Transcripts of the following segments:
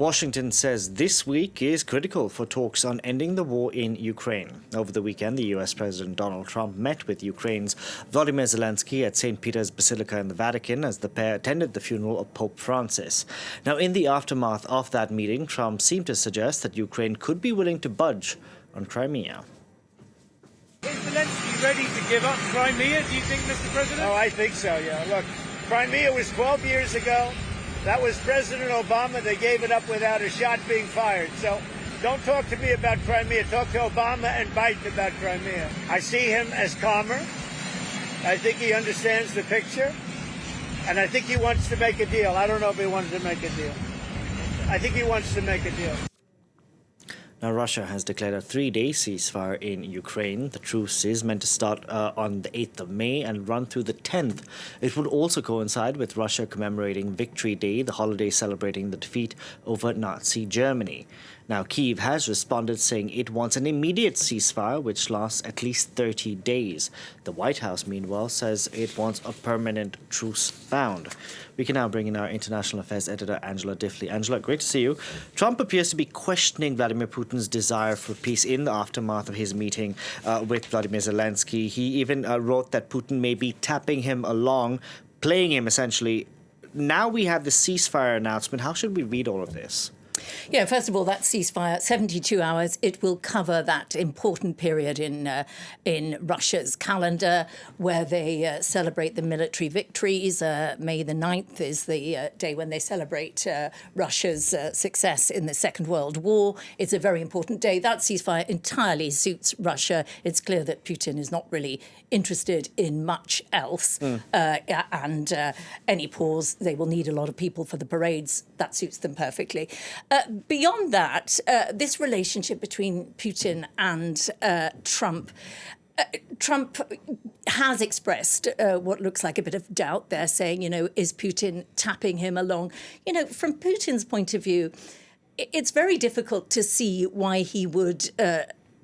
Washington says this week is critical for talks on ending the war in Ukraine. Over the weekend, the US President Donald Trump met with Ukraine's Volodymyr Zelensky at St. Peter's Basilica in the Vatican as the pair attended the funeral of Pope Francis. Now, in the aftermath of that meeting, Trump seemed to suggest that Ukraine could be willing to budge on Crimea. Is Zelensky ready to give up Crimea, do you think, Mr. President? Oh, I think so, yeah. Look, Crimea was 12 years ago. That was President Obama. They gave it up without a shot being fired. So don't talk to me about Crimea. Talk to Obama and Biden about Crimea. I see him as calmer. I think he understands the picture. And I think he wants to make a deal. I don't know if he wants to make a deal. I think he wants to make a deal. Now, Russia has declared a 3-day ceasefire in Ukraine. The truce is meant to start on the 8th of May and run through the 10th. It would also coincide with Russia commemorating Victory Day, the holiday celebrating the defeat over Nazi Germany. Now, Kyiv has responded saying it wants an immediate ceasefire, which lasts at least 30 days. The White House, meanwhile, says it wants a permanent truce found. We can now bring in our international affairs editor, Angela Diffley. Angela, great to see you. Trump appears to be questioning Vladimir Putin's desire for peace in the aftermath of his meeting with Vladimir Zelensky. He even wrote that Putin may be tapping him along, playing him essentially. Now we have the ceasefire announcement. How should we read all of this? Yeah, first of all, that ceasefire, 72 hours, it will cover that important period in Russia's calendar where they celebrate the military victories. May the 9th is the day when they celebrate Russia's success in the Second World War. It's a very important day. That ceasefire entirely suits Russia. It's clear that Putin is not really interested in much else. And any pause, they will need a lot of people for the parades. That suits them perfectly. Beyond that, this relationship between Putin and Trump, Trump has expressed what looks like a bit of doubt there, saying, is Putin tapping him along? From Putin's point of view, it's very difficult to see why he would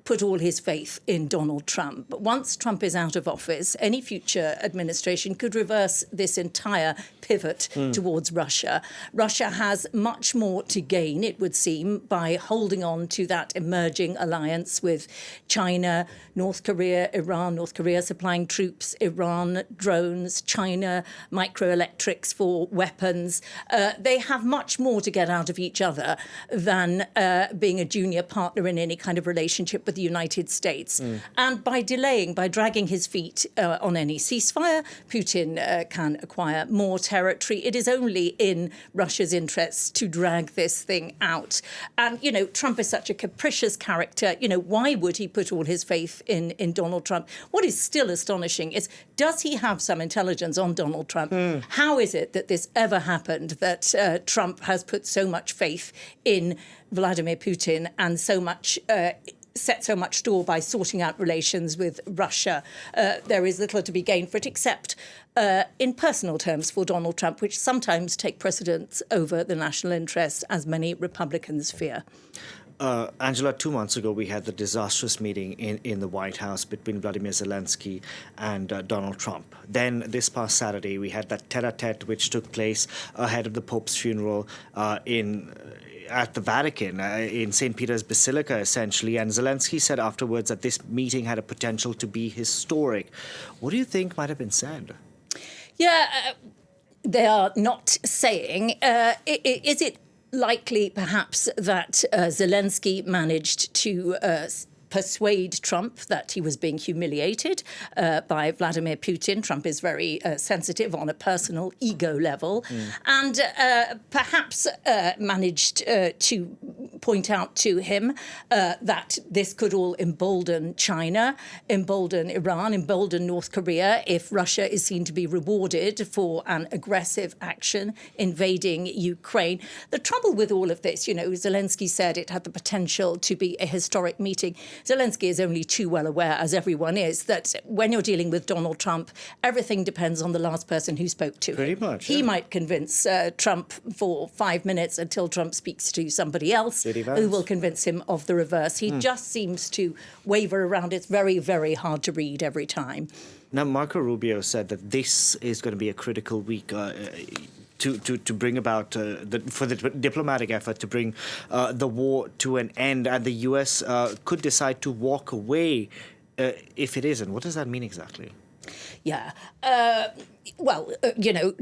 put all his faith in Donald Trump. But once Trump is out of office, any future administration could reverse this entire pivot towards Russia. Russia has much more to gain, it would seem, by holding on to that emerging alliance with China, North Korea, Iran, North Korea supplying troops, Iran, drones, China, microelectrics for weapons. They have much more to get out of each other than being a junior partner in any kind of relationship with the United States. And by delaying, by dragging his feet on any ceasefire, Putin can acquire more territory. It is only in Russia's interests to drag this thing out. And, Trump is such a capricious character. Why would he put all his faith in Donald Trump? What is still astonishing is, does he have some intelligence on Donald Trump? How is it that this ever happened, that Trump has put so much faith in Vladimir Putin and so much set so much store by sorting out relations with Russia? There is little to be gained for it except in personal terms for Donald Trump, which sometimes take precedence over the national interest, as many Republicans fear. Angela, 2 months ago, we had the disastrous meeting in the White House between Vladimir Zelensky and Donald Trump. Then this past Saturday, we had that tête-à-tête which took place ahead of the Pope's funeral at the Vatican, in St. Peter's Basilica, essentially. And Zelensky said afterwards that this meeting had a potential to be historic. What do you think might have been said? Yeah, they are not saying. Is it likely, perhaps, that Zelensky managed to persuade Trump that he was being humiliated by Vladimir Putin? Trump is very sensitive on a personal ego level, and perhaps managed to point out to him that this could all embolden China, embolden Iran, embolden North Korea if Russia is seen to be rewarded for an aggressive action invading Ukraine. The trouble with all of this, Zelensky said it had the potential to be a historic meeting. Zelensky is only too well aware, as everyone is, that when you're dealing with Donald Trump, everything depends on the last person who spoke to him. Pretty much. He might convince Trump for 5 minutes until Trump speaks to somebody else who will convince him of the reverse. He just seems to waver around. It's very, very hard to read every time. Now, Marco Rubio said that this is going to be a critical week. to bring about for the diplomatic effort to bring the war to an end, and the U.S. Could decide to walk away if it isn't. What does that mean exactly? Yeah.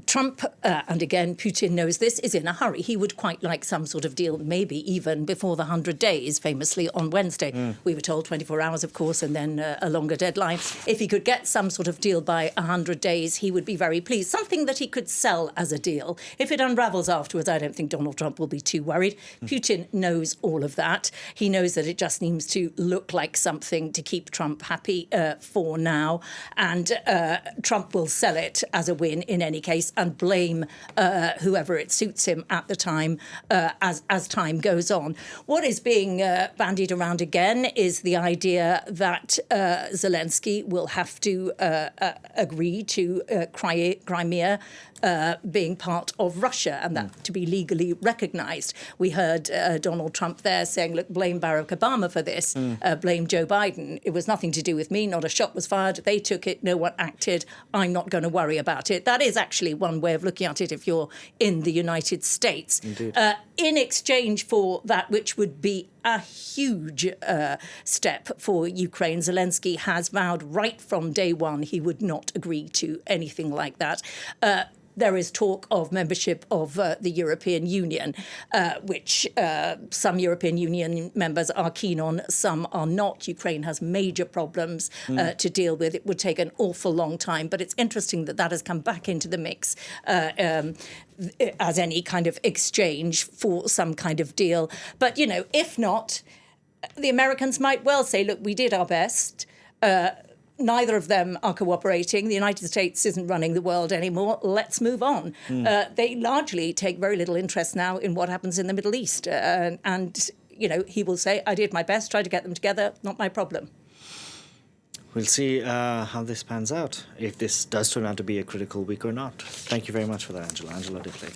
Trump, and again, Putin knows this, is in a hurry. He would quite like some sort of deal, maybe even before the 100 days, famously on Wednesday. We were told 24 hours, of course, and then a longer deadline. If he could get some sort of deal by 100 days, he would be very pleased. Something that he could sell as a deal. If it unravels afterwards, I don't think Donald Trump will be too worried. Putin knows all of that. He knows that it just needs to look like something to keep Trump happy for now. And Trump will sell it as a win in any case and blame whoever it suits him at the time as time goes on. What is being bandied around again is the idea that Zelensky will have to agree to Crimea being part of Russia and that to be legally recognised. We heard Donald Trump there saying, look, blame Barack Obama for this, blame Joe Biden. It was nothing to do with me, not a shot was fired, they took it, no one acted, I'm not going to worry about it. That is actually one way of looking at it if you're in the United States. In exchange for that, which would be a huge step for Ukraine, Zelensky has vowed right from day one he would not agree to anything like that. There is talk of membership of the European Union, which some European Union members are keen on, some are not. Ukraine has major problems to deal with. It would take an awful long time, but it's interesting that that has come back into the mix as any kind of exchange for some kind of deal. But, if not, the Americans might well say, look, we did our best. Neither of them are cooperating. The United States isn't running the world anymore. Let's move on. They largely take very little interest now in what happens in the Middle East. And he will say, I did my best, tried to get them together, not my problem. We'll see how this pans out, if this does turn out to be a critical week or not. Thank you very much for that, Angela. Angela Diffley.